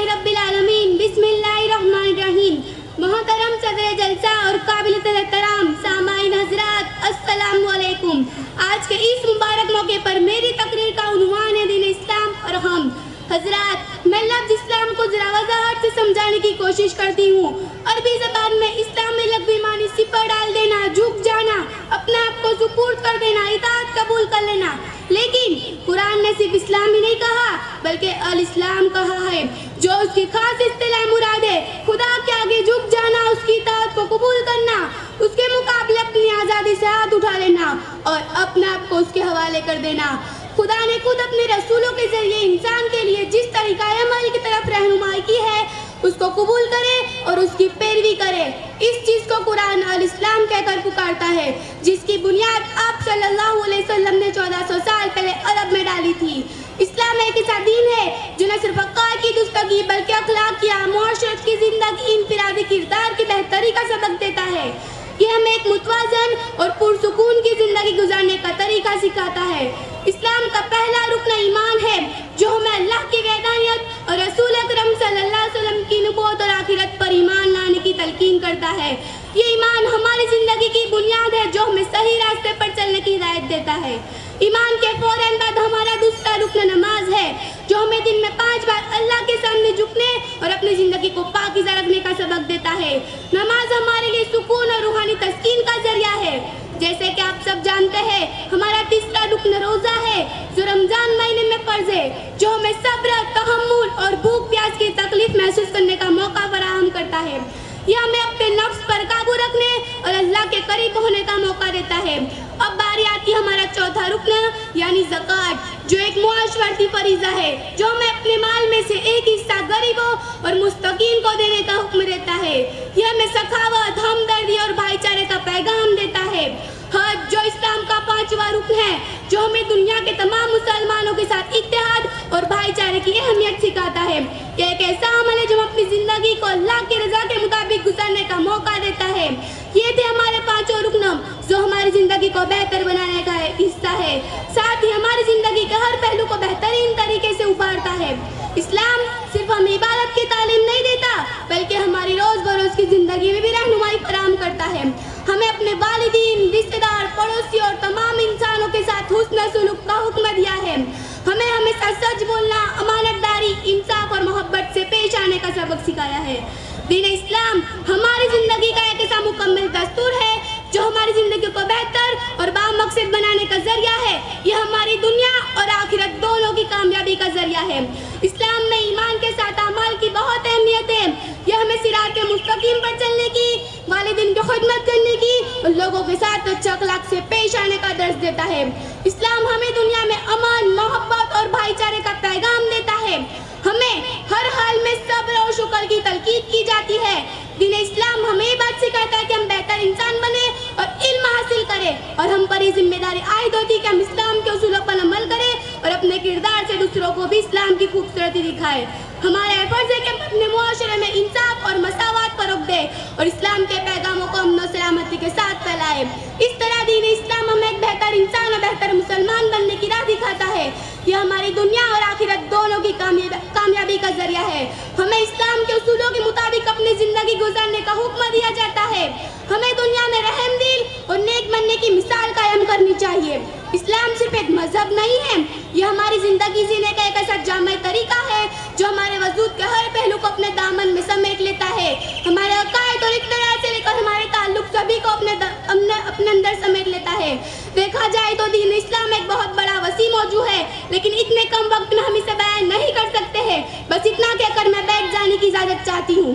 रब्बिल आलमीन। बिस्मिल्लाहिर्रहमानिर्रहीम। मोहतरम सदर जलसा और काबिल एहतराम सामाईन हजरात, अस्सलामु अलैकुम। आज के इस मुबारक मौके पर मेरी तकरीर का उन्वान है दीन इस्लाम और हम हजरात। मैं लफ्ज़ इस्लाम को जरा वजाहत से समझाने की कोशिश करती हूँ। अरबी ज़बान में इस्लाम में लफ्ज़ी मानी सिपर डाल देना, झुक जाना, अपने आप को सुपुर्द कर देना, इताअत कबूल कर लेना। लेकिन कुरान ने सिर्फ इस्लाम ही नहीं कहा बल्कि अल इस्लाम कहा है, जो उसकी खास इस्तिलाह मुराद है। खुदा के आगे झुक जाना, उसकी इताअत को कबूल करना, उसके मुकाबले अपनी आज़ादी से हाथ उठा लेना और अपने आप को उसके हवाले कर देना। खुदा ने खुद अपने रसूलों के जरिए इंसान के लिए जिस तरीका अमल की तरफ रहनुमाई की है उसको कबूल करे और उसकी पैरवी करे। इस चीज़ को कुरान अल इस्लाम कहकर पुकारता है, जिसकी बुनियाद आप सल्लल्लाहु अलैहि वसल्लम ने 1400 साल पहले अरब में डाली थी। इस्लाम एक ऐसा दीन है जो न सिर्फ अक़ाइद की दुरुस्तगी बल्कि अखलाकिया, मुआशरत की जिंदगी, इनफिरादी किरदार की बेहतरी का सबक देता है। ये हमें एक मुतवाज़न और पुरसुकून की जिंदगी गुजारने का तरीका सिखाता है। इस्लाम का पहला रुकन ईमान है, जो हमें अल्लाह की वहदानियत और रसूल अकरम सल्लल्लाहु अलैहि वसल्लम की नबूवत और आखिरत पर ईमान लाने की तलकीन करता है। ये ईमान हमारी जिंदगी की बुनियाद है, जो हमें सही रास्ते पर चलने की हिदायत देता है। ईमान के फौरन बाद हमारा दूसरा रुकन नमाज है, जो हमें दिन में 5 बार अल्लाह के सामने झुकने और अपनी ज़िंदगी को पाकीज़ा रखने का सबक देता है। नमाज हमारे लिए सुकून और रूहानी तस्कीन का जरिया है। जैसे कि आप सब जानते हैं, हमारा तीसरा रुकन रोज़ा है, जो रमज़ान महीने में फ़र्ज़ है, जो हमें सब्र, तहम्मुल और भूख प्यास की तकलीफ महसूस करने का मौका फराहम करता है। यह हमें अपने नफ्स पर काबू रखने और अल्लाह के करीब होने का मौका देता है। अब बारी आती है हमारा चौथा रुकन यानी ज़कात, जो एक मुआशरती फरीज़ा है, जो हमें अपने माल में से एक हिस्सा गरीबों और मुस्तकीन को देने का हुक्म देता है। यह हमें सखावत, हमदर्दी और भाईचारे का पैगाम देता है। हज, जो इस्लाम का 5वां रुकन है, जो हमें दुनिया के तमाम मुसलमानों के साथ इत्तेहाद और भाईचारे की अहमियत सिखाता है। यह एक ऐसा अमल है जो हमें अपनी ज़िंदगी को अल्लाह की रज़ा के मुताबिक गुजारने का मौका देता है। ये थे हमारे 5 रुकन, जो हमारी ज़िंदगी को बेहतर बनाने का हिस्सा है, साथ ही हमारी ज़िंदगी के हर पहलू को बेहतरीन तरीके से उभारता है। इस्लाम सिर्फ हमें इबादत की तालीम नहीं देता बल्कि हमारी रोज़ बरोज़ की ज़िंदगी में भी रहनुमाई फराहम करता है। हमें अपने वालिदीन, रिश्तेदार, पड़ोसी और तमाम इंसानों के साथ हुस्न सलूक का हुक्म दिया है। हमें हमेशा सच बोलना, अमानतदारी, इंसाफ और मोहब्बत से पेश आने का सबक सिखाया है। दीन इस्लाम हमारी ज़िंदगी का एक ऐसा मुकम्मल दस्तूर है जो हमारी ज़िंदगी को बेहतर और बामकसद बनाने का जरिया है। यह हमारी दुनिया और आखिरत दोनों की कामयाबी का जरिया है। इस्लाम में ईमान के साथ अमाल की बहुत अहमियत है। यह हमें सिरात मुस्तकीम पर चलने की, वालिदैन की खिदमत करने की और लोगों के साथ अच्छे अखलाक से पेश आने का दर्ज देता है। इस्लाम हमें दुनिया में अमन, मोहब्बत और भाईचारे का पैगाम देता है। हमें हर हाल में सब्र और शुक्र की तलकीद की जाती है। दीन इस्लाम हमें ये बात सिखाता है कि हम बेहतर इंसान बने और इल्म हासिल करें, और हम पर ये जिम्मेदारी आयद होती है कि हम इस्लाम के उसूलों पर अमल करें और अपने किरदार से दूसरों को भी इस्लाम की खूबसूरती दिखाएं। हमारा फर्ज है कि हम अपने मुआशरे में इंसाफ और मसावत पर रोक दें और इस्लाम के पैगामों को अमन और सलामती के साथ फैलाएं। इस तरह दीन इस्लाम हमें एक बेहतर इंसान और बेहतर मुसलमान बनने की राह दिखाता है। यह हमारी दुनिया और आखिरत दोनों की कामयाबी का जरिया है। हमें इस्लाम के उसूलों के मुताबिक अपनी ज़िंदगी गुजारने का हुक्म दिया जाता है। हमें दुनिया में रहम दिल और नेक बनने की मिसाल कायम करनी चाहिए। इस्लाम सिर्फ एक मजहब नहीं है, यह हमारी ज़िंदगी जीने का एक ऐसा जामे तरीका है जो हमारे वजूद के हर पहलू को अपने दामन में समेट लेता है। हमारे अकायद और इक़्तिदार से लेकर हमारे ताल्लुक सभी को अपने अंदर समेट लेता है। देखा जाए तो दीन इस्लाम एक बहुत बड़ा वसी मौजू है, लेकिन इतने कम वक्त में हम इसे बयान नहीं कर सकते हैं। बस इतना कहकर मैं बैठ जाने की इजाज़त चाहती हूँ।